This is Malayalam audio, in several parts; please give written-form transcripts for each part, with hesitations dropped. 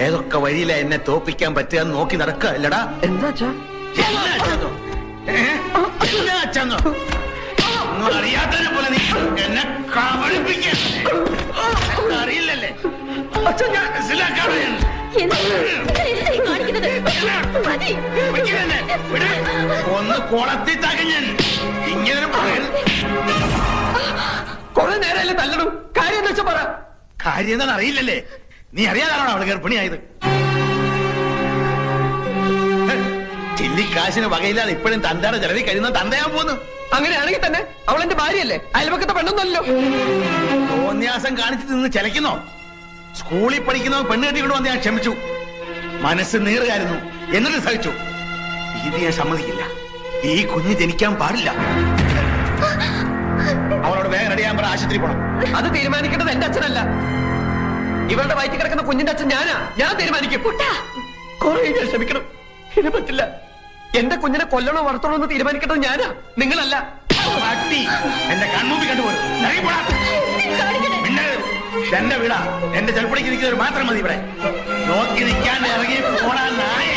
ഏതൊക്കെ വഴിയില എന്നെ തോപ്പിക്കാൻ പറ്റുക നോക്കി നടക്കുക അല്ലടാ. എന്താ അറിയാത്തതിനെ പോലെ നീ എന്നെ അറിയില്ലല്ലേ? ഒന്ന് കുളത്തി തകഞ്ഞൻ ഇങ്ങനെ കുറെ നേരം തല്ലണം. കാര്യം എന്താ വെച്ചാ പറ. കാര്യം എന്താണെന്ന് അറിയില്ലല്ലേ? നീ അറിയാതാണോ അവള് ഗർഭിണിയായത്? ചില്ലിക്കാശിന് വകയില്ലാതെ ഇപ്പോഴും തന്തയുടെ ചെലവിൽ കഴിയുന്ന തന്തയാൻ പോന്നു. അങ്ങനെയാണെങ്കിൽ തന്നെ അവൾ എന്റെ ഭാര്യയല്ലേ, അയൽപക്കത്തെ പെണ്ണൊന്നല്ലോ. തോന്യാസം കാണിച്ചിട്ട് നിന്ന് ചലയ്ക്കുന്നോ? സ്കൂളിൽ പഠിക്കുന്നോ പെണ്ണ് കെട്ടിക്കൊണ്ട് വന്ന് ഞാൻ ക്ഷമിച്ചു. മനസ്സ് നീറുകയായിരുന്നു, എന്നിട്ട് സഹിച്ചു. ഇത് ഞാൻ സമ്മതിക്കില്ല. ഈ കുഞ്ഞ് ജനിക്കാൻ പാടില്ല. അവളോട് വേഗം റെഡിയാൻ പറ, ആശുപത്രി പോണം. അത് തീരുമാനിക്കേണ്ടത് എന്റെ അച്ഛനല്ല. ഇവളുടെ വയറ്റിൽ കിടക്കുന്ന കുഞ്ഞിന്റെ അച്ഛൻ ഞാനാ. ഞാൻ തീരുമാനിക്കും. കുറെ ഞാൻ ക്ഷമിക്കണം. ഇത് പറ്റില്ല. എന്റെ കുഞ്ഞിനെ കൊല്ലണോ വളർത്തണോ എന്ന് തീരുമാനിക്കേണ്ടത് ഞാനാ, നിങ്ങളല്ല. എന്റെ കൺമുമ്പിൽ കണ്ടുപോലും എന്റെ വീടാ. എന്റെ ചെറുപ്പടിക്ക് നിൽക്കുന്നവർ മാത്രം മതി ഇവിടെ. നോക്കി നിൽക്കാൻ ഇറങ്ങി പോണാ നായ.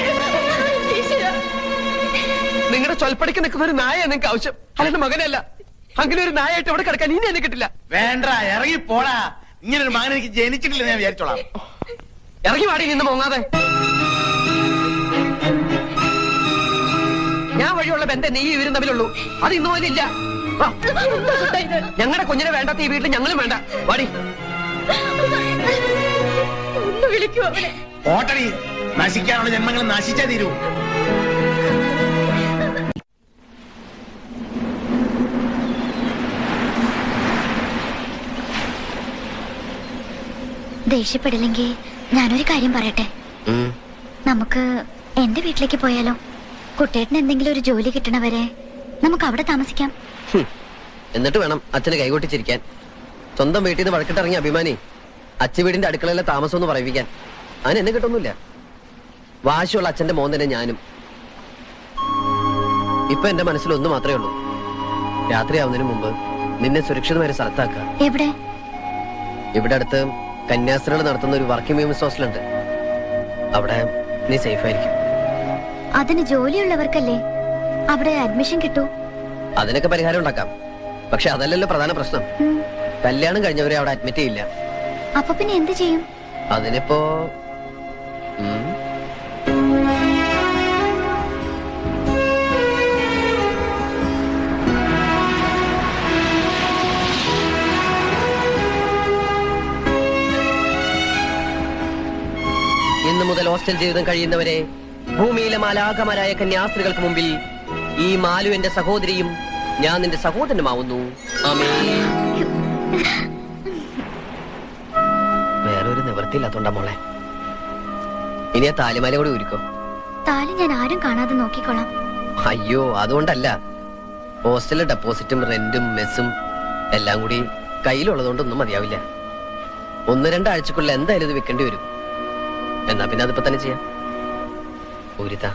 നിങ്ങളുടെ ചൊൽപ്പടിക്ക് നിൽക്കുന്ന ഒരു നായ നിങ്ങൾക്ക് ആവശ്യം, അല്ലാണ്ട് മകനല്ല. അങ്ങനെ ഒരു നായായിട്ട് ഇവിടെ കിടക്കാൻ ഇനി എന്നെ കിട്ടില്ല. വേണ്ട, ഇറങ്ങി പോടാ. ഇങ്ങനൊരു മകൻ എനിക്ക് ജനിച്ചിട്ടില്ല, ഞാൻ വിചാരിച്ചോളാം. ഇറങ്ങി വാടി നിന്ന് മോങ്ങാതെ. ഞാൻ വഴിയുള്ള ബന്ധം നീ ഇവരും തമ്മിലുള്ളൂ. അത് ഇന്നു പോലും ഇല്ല. ഞങ്ങളുടെ കുഞ്ഞിനെ വേണ്ടാത്ത ഈ വീട്ടിൽ ഞങ്ങളും വേണ്ട. വാടി. ഓട്ടടി. നശിക്കാനുള്ള ജന്മങ്ങൾ നശിച്ചാ തീരൂ. ദേഷ്യപ്പെടില്ലെങ്കിൽ ഞാനൊരു കാര്യം പറയട്ടെ. നമുക്ക് എന്റെ വീട്ടിലേക്ക് പോയാലോ? കുട്ടേട്ടന് എന്തെങ്കിലും ഒരു ജോലി കിട്ടണവരെ നമുക്ക് അവിടെ താമസിക്കാം. എന്നിട്ട് വേണം അച്ഛന് കൈകൊട്ടിച്ചിരിക്കാൻ. സ്വന്തം വീട്ടിൽ നിന്ന് വഴക്കിട്ടിറങ്ങിയ അഭിമാനി അച്ഛൻ വീടിന്റെ അടുക്കളയിലെ താമസം ഒന്ന് പറയിപ്പിക്കാൻ. അതിന് എന്നെ കിട്ടൊന്നുമില്ല. വാശിയുള്ള അച്ഛന്റെ മോൻ തന്നെ ഞാനും. ഇപ്പൊ എന്റെ മനസ്സിൽ ഒന്ന് മാത്രമേ ഉള്ളൂ. രാത്രിയാവുന്നതിന് മുമ്പ് നിന്നെ സുരക്ഷിതമായ ഒരു സ്ഥലത്താക്കുക. എവിടെ? ഇവിടെ അടുത്ത് കന്യാസ്ത്രീകൾ നടത്തുന്ന ഒരു വർക്കിംഗ് വിമൻസ് ഹോസ്റ്റലുണ്ട്. അവിടെ നീ സേഫ് ആയിരിക്കും. അതിന് ജോലിയുള്ളവർക്കല്ലേ അവിടെ അഡ്മിഷൻ കിട്ടൂ. അതിനൊക്കെ പരിഹാരം ഉണ്ടാക്കാം. പക്ഷെ അതല്ലല്ലോ പ്രധാന പ്രശ്നം. കല്യാണം കഴിഞ്ഞവരെ അവിടെ അഡ്മിറ്റ് ചെയ്യില്ല. അപ്പൊ പിന്നെ എന്ത് ചെയ്യും? അതിനിപ്പോ ഇന്നു മുതൽ ഹോസ്റ്റൽ ജീവിതം കഴിയുന്നവരെ ഭൂമിയിലെ മാലാഖമാരായ കന്യാസ്ത്രീകൾക്ക് മുമ്പിൽ ഈ മാലു എന്റെ സഹോദരിയും ഞാൻ നിന്റെ സഹോദരനുമാവുന്നു. വേറൊരു നിവൃത്തിയില്ലാത്തോണ്ടാ മോളെ. ഇനി ആ താലിമാല കൂടി ഊരിക്കോ. താലി ഞാൻ ആരും കാണാതെ നോക്കിക്കോളാം. അയ്യോ, അതുകൊണ്ടല്ല. ഹോസ്റ്റലിലെ ഡെപ്പോസിറ്റും റെന്റും മെസ്സും എല്ലാം കൂടി കയ്യിലുള്ളതുകൊണ്ടൊന്നും മതിയാവില്ല. 1-2 ആഴ്ചക്കുള്ളിൽ എന്തായാലും ഇത് വെക്കേണ്ടി വരും. എന്നാ പിന്നെ അതിപ്പോ തന്നെ ചെയ്യാം. ഊരിത.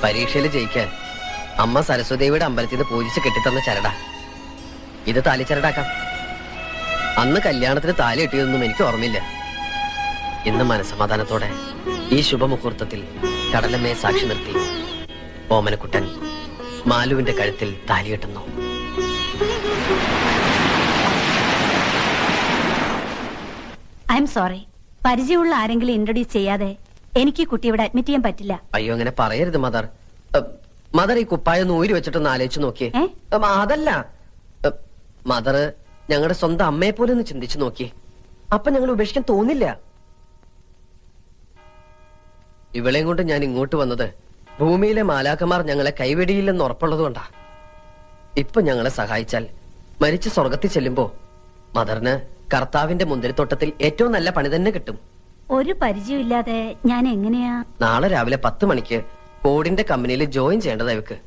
പരീക്ഷയിൽ ജയിക്കാൻ അമ്മ സരസ്വതിയുടെ അമ്പലത്തിൽ നിന്ന് പൂജിച്ച് കെട്ടിത്തന്ന ചരട. ഇത് താലി ചരടാക്കാം. അന്ന് കല്യാണത്തിന് താലി കെട്ടിയതൊന്നും എനിക്ക് ഓർമ്മയില്ല. ഇന്ന് മനസ്സമാധാനത്തോടെ ഈ ശുഭമുഹൂർത്തത്തിൽ കടലമ്മയെ സാക്ഷി നിർത്തി ഓമനക്കുട്ടൻ മാലുവിന്റെ കഴുത്തിൽ താലി കെട്ടുന്നു. I am sorry. പരിചയമുള്ള ആരെങ്കിലും ഇൻട്രൊഡ്യൂസ് ചെയ്യാതെ എനിക്ക് കുട്ടി ഇവിടെ അഡ്മിറ്റ് ചെയ്യാൻ പറ്റില്ല. അയ്യോ, അങ്ങനെ പറയരുത് മദർ. മദർ ഈ കുപ്പായൊന്ന് ഊരി വെച്ചിട്ടൊന്ന് ആലോചിച്ച് നോക്കിയേ. അതല്ല മദർ, ഞങ്ങളുടെ സ്വന്തം അമ്മയെ പോലെ ഒന്ന് ചിന്തിച്ചു നോക്കിയേ. അപ്പൊ ഞങ്ങൾ ഉപേക്ഷിക്കാൻ തോന്നില്ല. ഇവളെയും കൊണ്ട് ഞാൻ ഇങ്ങോട്ട് വന്നത് ഭൂമിയിലെ മാലാഖമാർ ഞങ്ങളെ കൈവെടിയില്ലെന്ന് ഉറപ്പുള്ളതുകൊണ്ടാ. ഇപ്പൊ ഞങ്ങളെ സഹായിച്ചാൽ മരിച്ച് സ്വർഗത്തിൽ ചെല്ലുമ്പോ മദറിന് കർത്താവിന്റെ മുന്തിരിത്തോട്ടത്തിൽ ഏറ്റവും നല്ല പണി തന്നെ കിട്ടും. ഒരു പരിചയമില്ലാതെ ഞാൻ എങ്ങനെയാ? നാളെ രാവിലെ 10 മണിക്ക് ബോർഡിന്റെ കമ്പനിയിൽ ജോയിൻ ചെയ്യേണ്ടതാ ഇവക്ക്.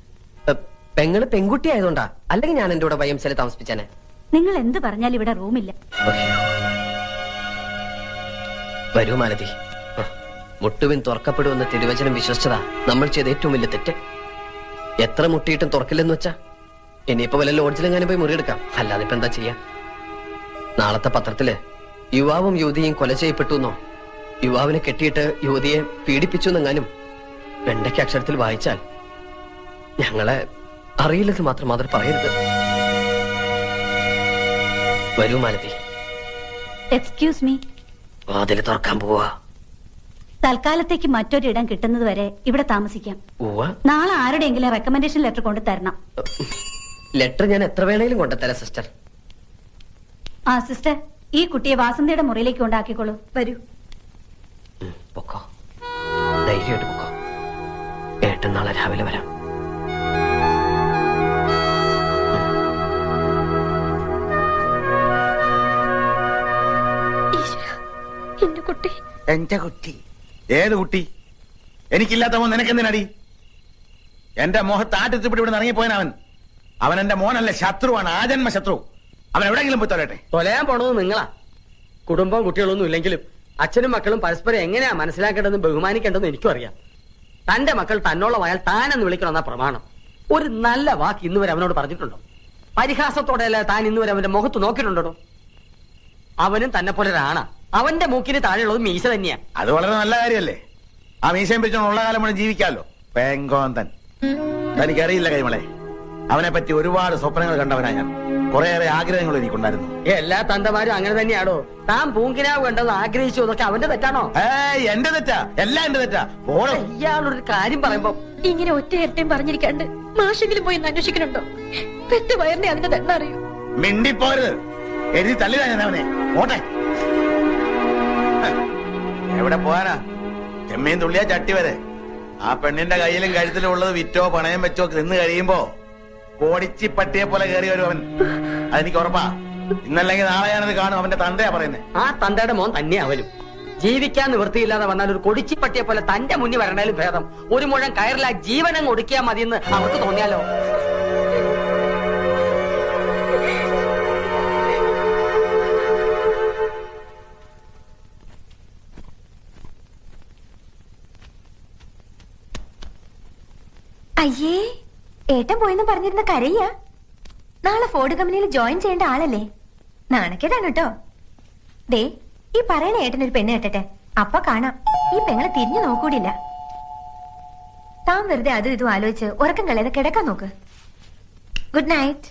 പെങ്ങള് പെൺകുട്ടി ആയതുകൊണ്ടാ, അല്ലെങ്കിൽ ഞാൻ എന്റെ കൂടെ YMCA താമസിപ്പിച്ചേനെ. നിങ്ങൾ എന്ത് പറഞ്ഞാലും ഇവിടെ റൂമില്ല. വരൂ മാലതി. മുട്ടുവിൻ തുറക്കപ്പെടുമെന്ന് തിരുവചനം വിശ്വസിച്ചതാ നമ്മൾ ചെയ്ത ഏറ്റവും വലിയ തെറ്റ്. എത്ര മുട്ടിയിട്ടും തുറക്കില്ലെന്ന് വെച്ചാ ഇനിയിപ്പോ വല്ല ലോഡ്ജിലെങ്ങാനും പോയി മുറിയെടുക്കാം. അല്ലാതെ ഇപ്പൊ എന്താ ചെയ്യാ? നാളത്തെ പത്രത്തില് യുവാവും യുവതിയും കൊല ചെയ്യപ്പെട്ടു എന്നോ യുവാവിനെ കെട്ടിയിട്ട് യുവതിയെ പീഡിപ്പിച്ചു എന്നെങ്ങാനും വെണ്ടയ്ക്ക് അക്ഷരത്തിൽ വായിച്ചാൽ ഞങ്ങളെ അറിയില്ലെന്ന് മാത്രം പറയരുത്. വരൂ മാലതി. Excuse me. വാതില് തുറക്കാൻ പോവാ. തൽക്കാലത്തേക്ക് മറ്റൊരിടം കിട്ടുന്നത് വരെ ഇവിടെ താമസിക്കാം. നാളെ ആരുടെയെങ്കിലും റെക്കമെൻഡേഷൻ ലെറ്റർ കൊണ്ട് തരണം. ലെറ്റർ ഞാൻ എത്ര വേണേലും കൊണ്ടുതരാം സിസ്റ്റർ. ആ സിസ്റ്റർ, ഈ കുട്ടിയെ വാസന്തിയുടെ മുറിയിലേക്ക് കൊണ്ടാക്കിക്കോളൂ. വരൂ. പൊക്കോ, ധൈര്യമായിട്ട് പൊക്കോ. ഏട്ടൻ നാളെ രാവിലെ വരാം. എന്റെ കുട്ടി. ഏത് കുട്ടി? എനിക്കില്ലാത്ത മോൻ നിനക്കെന്തിനടി? എന്റെ മോഹത്ത് ആറ്റത്തിപ്പിടി ഇവിടെ ഇറങ്ങിപ്പോയനവൻ. അവൻ എന്റെ മോനല്ല, ശത്രുവാണ്, ആജന്മ ശത്രു. അവൻ എവിടെയെങ്കിലും പോയി തൊലട്ടെ. തൊലയാൻ പോണത് നിങ്ങളാ. കുടുംബവും കുട്ടികളൊന്നും ഇല്ലെങ്കിലും അച്ഛനും മക്കളും പരസ്പരം എങ്ങനെയാ മനസ്സിലാക്കേണ്ടതെന്ന് ബഹുമാനിക്കേണ്ടതെന്ന് എനിക്കും അറിയാം. തന്റെ മക്കൾ തന്നോളമായാൽ താനെന്ന് വിളിക്കണമെന്ന പ്രമാണം. ഒരു നല്ല വാക്ക് ഇന്നുവരെ അവനോട് പറഞ്ഞിട്ടുണ്ടോ? പരിഹാസത്തോടെയല്ല താൻ ഇന്നുവരെ അവന്റെ മുഖത്ത് നോക്കിയിട്ടുണ്ടോ? അവനും തന്നെ പോലെ ഒരാണാ. അവന്റെ മൂക്കിന് താഴെയുള്ളത് മീശ തന്നെയാ. അത് വളരെ നല്ല കാര്യല്ലേ? ആ മീശയും പിടിച്ചോണ്ട് ഉള്ള കാലം മുഴുവൻ ജീവിക്കാമല്ലോ. പെങ്കോന്തൻ. തനിക്കറിയില്ല കൈമളെ, അവനെ പറ്റി ഒരുപാട് സ്വപ്നങ്ങൾ കണ്ടവനാ ഞാൻ. കുറേയേറെ ആഗ്രഹങ്ങൾ എനിക്കുണ്ടായിരുന്നു. എല്ലാ തന്തമാരും അങ്ങനെ തന്നെയാണോ? താൻ പൂങ്കിനാവ് കണ്ടെന്ന് ആഗ്രഹിച്ചു, അതൊക്കെ അവന്റെ തെറ്റാണോ? എന്റെ തെറ്റാ, എല്ലാം എന്റെ തെറ്റാ. ഇയാളൊരു കാര്യം പറയുമ്പോ ഇങ്ങനെ ഒറ്റ ഇരട്ടയും പറഞ്ഞിരിക്കാണ്ട് മാഷെങ്കിലും പോയി അന്വേഷിക്കണുണ്ടോ? പെറ്റ വയറിനെ അതിന്റെ ദണ്ണ അറിയൂ. മിണ്ടിപ്പോരുത്. എഴുതി തള്ളിതാ ഞാൻ അവനെ. ഓട്ടെ. എവിടെ പോവാനാ? ചെമ്മീൻ തുള്ളിയാ ചട്ടി വരെ. ആ പെണ്ണിന്റെ കയ്യിലും കഴുത്തിലും ഉള്ളത് വിറ്റോ പണയം വെച്ചോ നിന്ന് കഴിയുമ്പോ കോടിച്ചി പട്ടിയെ പോലെ കയറി വരും അവൻ. അതെനിക്ക് ഉറപ്പാ. ഇന്നല്ലെങ്കിൽ നാളെ ഞാനത് കാണും. അവന്റെ തന്തയാ പറയുന്നത്. ആ തന്തയുടെ മോൻ തന്നെയാവലും. ജീവിക്കാൻ നിവൃത്തിയില്ലാതെ വന്നാൽ ഒരു കൊടിച്ചിപ്പട്ടിയെ പോലെ തന്റെ മുന്നിൽ വരണേലും ഭേദം ഒരു മുഴം കയറില്ല ജീവനം ഒടുക്കിയാ മതിയെന്ന് അവർക്ക് തോന്നിയാലോ? അയ്യേ, ഏട്ടൻ പോയെന്ന് പറഞ്ഞിരുന്ന കരയ്യ. നാളെ ഫോർഡ് കമ്പനിയിൽ ജോയിൻ ചെയ്യേണ്ട ആളല്ലേ? നാണക്കേടാണ് കേട്ടോ. ദേ, ഈ പറയണ ഏട്ടനൊരു പെണ്ണ് കെട്ടട്ടെ, അപ്പൊ കാണാം ഈ പെങ്ങളെ തിരിഞ്ഞു നോക്കൂടില്ല. താൻ വെറുതെ അതും ഇതും ആലോചിച്ച് ഉറക്കം കളയാതെ കിടക്കാൻ നോക്ക്. Good night.